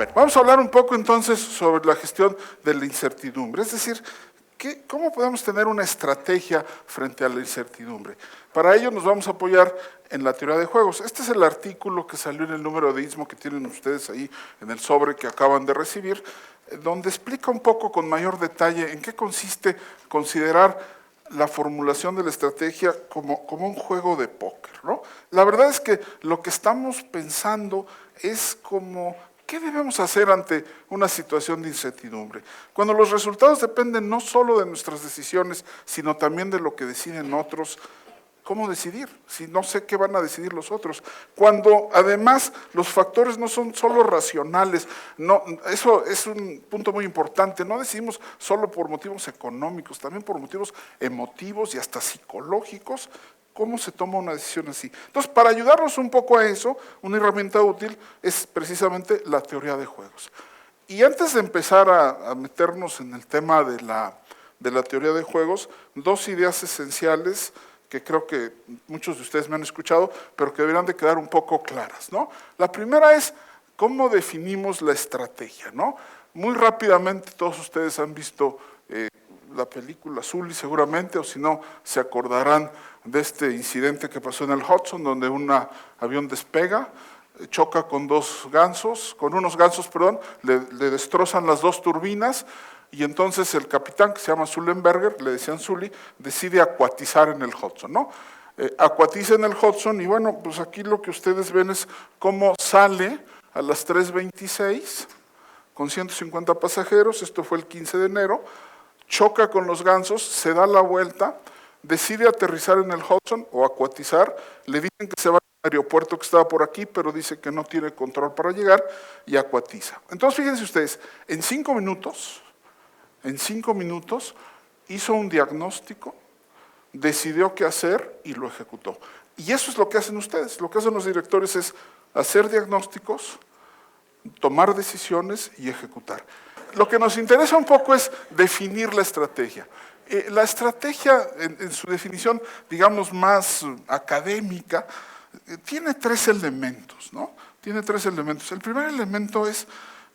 Bueno, vamos a hablar un poco entonces sobre la gestión de la incertidumbre, es decir, ¿cómo podemos tener una estrategia frente a la incertidumbre? Para ello nos vamos a apoyar en la teoría de juegos. Este es el artículo que salió en el número de Istmo que tienen ustedes ahí en el sobre que acaban de recibir, donde explica un poco con mayor detalle en qué consiste considerar la formulación de la estrategia como un juego de póker, ¿no? La verdad es que lo que estamos pensando es como ¿qué debemos hacer ante una situación de incertidumbre? Cuando los resultados dependen no solo de nuestras decisiones, sino también de lo que deciden otros, ¿cómo decidir? Si no sé qué van a decidir los otros. Cuando además los factores no son solo racionales, eso es un punto muy importante, no decidimos solo por motivos económicos, también por motivos emotivos y hasta psicológicos. ¿Cómo se toma una decisión así? Entonces, para ayudarnos un poco a eso, una herramienta útil es precisamente la teoría de juegos. Y antes de empezar a meternos en el tema de la teoría de juegos, dos ideas esenciales que creo que muchos de ustedes me han escuchado, pero que deberían de quedar un poco claras, ¿no? La primera es, ¿cómo definimos la estrategia, ¿no? Muy rápidamente todos ustedes han visto la película Sully seguramente, o si no, se acordarán de este incidente que pasó en el Hudson, donde un avión despega, choca con unos gansos, le destrozan las dos turbinas, y entonces el capitán, que se llama Sullenberger, le decían Sully, decide acuatizar en el Hudson, ¿no? Acuatiza en el Hudson, y bueno, pues aquí lo que ustedes ven es cómo sale a las 3:26, con 150 pasajeros, esto fue el 15 de enero, choca con los gansos, se da la vuelta, decide aterrizar en el Hudson o acuatizar, le dicen que se va al aeropuerto que estaba por aquí, pero dice que no tiene control para llegar y acuatiza. Entonces fíjense ustedes, en 5 minutos hizo un diagnóstico, decidió qué hacer y lo ejecutó. Y eso es lo que hacen ustedes, lo que hacen los directores es hacer diagnósticos, tomar decisiones y ejecutar. Lo que nos interesa un poco es definir la estrategia. La estrategia, en su definición, digamos, más académica, tiene 3 elementos, ¿no? Tiene 3 elementos. El primer elemento es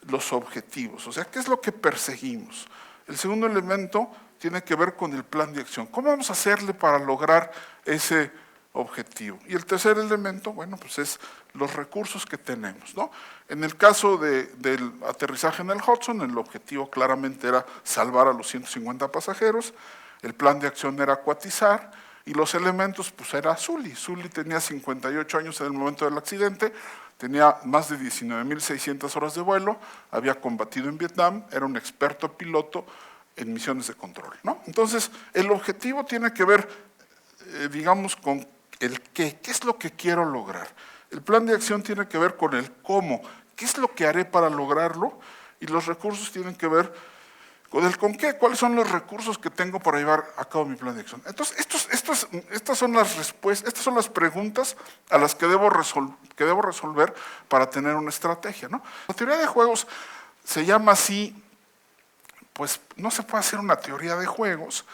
los objetivos, o sea, ¿qué es lo que perseguimos? El segundo elemento tiene que ver con el plan de acción. ¿Cómo vamos a hacerle para lograr ese objetivo? Y el tercer elemento, bueno, pues es los recursos que tenemos, ¿no? En el caso del aterrizaje en el Hudson, el objetivo claramente era salvar a los 150 pasajeros, el plan de acción era acuatizar, y los elementos, pues era Sully. Sully tenía 58 años en el momento del accidente, tenía más de 19.600 horas de vuelo, había combatido en Vietnam, era un experto piloto en misiones de control, ¿no? Entonces, el objetivo tiene que ver, digamos, con el qué es lo que quiero lograr. El plan de acción tiene que ver con el cómo, qué es lo que haré para lograrlo, y los recursos tienen que ver con el con qué, cuáles son los recursos que tengo para llevar a cabo mi plan de acción. Entonces, estas son las respuestas, estas son las preguntas a las que debo resolver para tener una estrategia, ¿no? La teoría de juegos se llama así, pues no se puede hacer una teoría de juegos,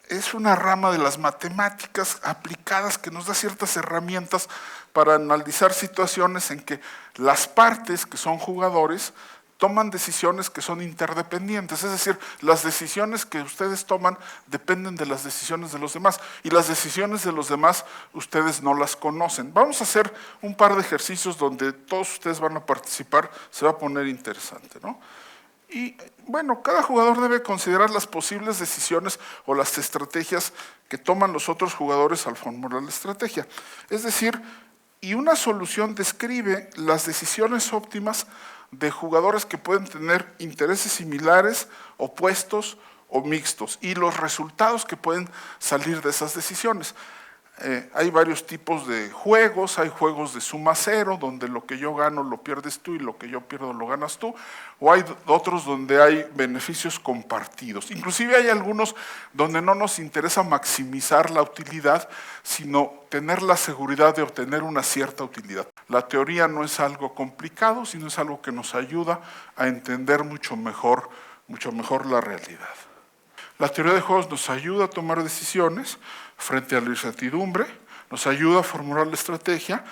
es una rama de las matemáticas aplicadas que nos da ciertas herramientas para analizar situaciones en que las partes, que son jugadores, toman decisiones que son interdependientes, es decir, las decisiones que ustedes toman dependen de las decisiones de los demás, y las decisiones de los demás ustedes no las conocen. Vamos a hacer un par de ejercicios donde todos ustedes van a participar, se va a poner interesante, ¿no? Y bueno, cada jugador debe considerar las posibles decisiones o las estrategias que toman los otros jugadores al formular la estrategia. Es decir, y una solución describe las decisiones óptimas de jugadores que pueden tener intereses similares, opuestos o mixtos, y los resultados que pueden salir de esas decisiones. Hay varios tipos de juegos, hay juegos de suma cero, donde lo que yo gano lo pierdes tú y lo que yo pierdo lo ganas tú, o hay otros donde hay beneficios compartidos. Inclusive hay algunos donde no nos interesa maximizar la utilidad, sino tener la seguridad de obtener una cierta utilidad. La teoría no es algo complicado, sino es algo que nos ayuda a entender mucho mejor la realidad. La teoría de juegos nos ayuda a tomar decisiones frente a la incertidumbre, nos ayuda a formular la estrategia,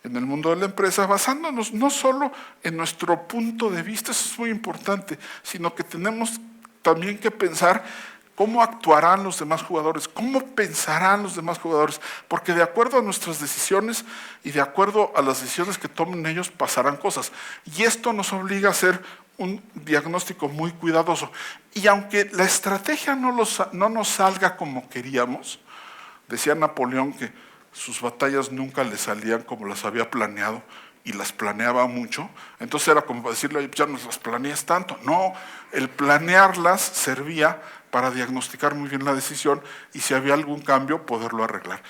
en el mundo de la empresa, basándonos no solo en nuestro punto de vista, eso es muy importante, sino que tenemos también que pensar cómo actuarán los demás jugadores, cómo pensarán los demás jugadores, porque de acuerdo a nuestras decisiones y de acuerdo a las decisiones que tomen ellos pasarán cosas. Y esto nos obliga a hacer un diagnóstico muy cuidadoso. Y aunque la estrategia no nos salga como queríamos, decía Napoleón que sus batallas nunca le salían como las había planeado y las planeaba mucho, entonces era como decirle, ya no las planeas tanto. No, el planearlas servía para diagnosticar muy bien la decisión y si había algún cambio poderlo arreglar.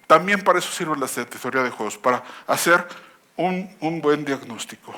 También para eso sirven las de teoría de juegos, para hacer un buen diagnóstico.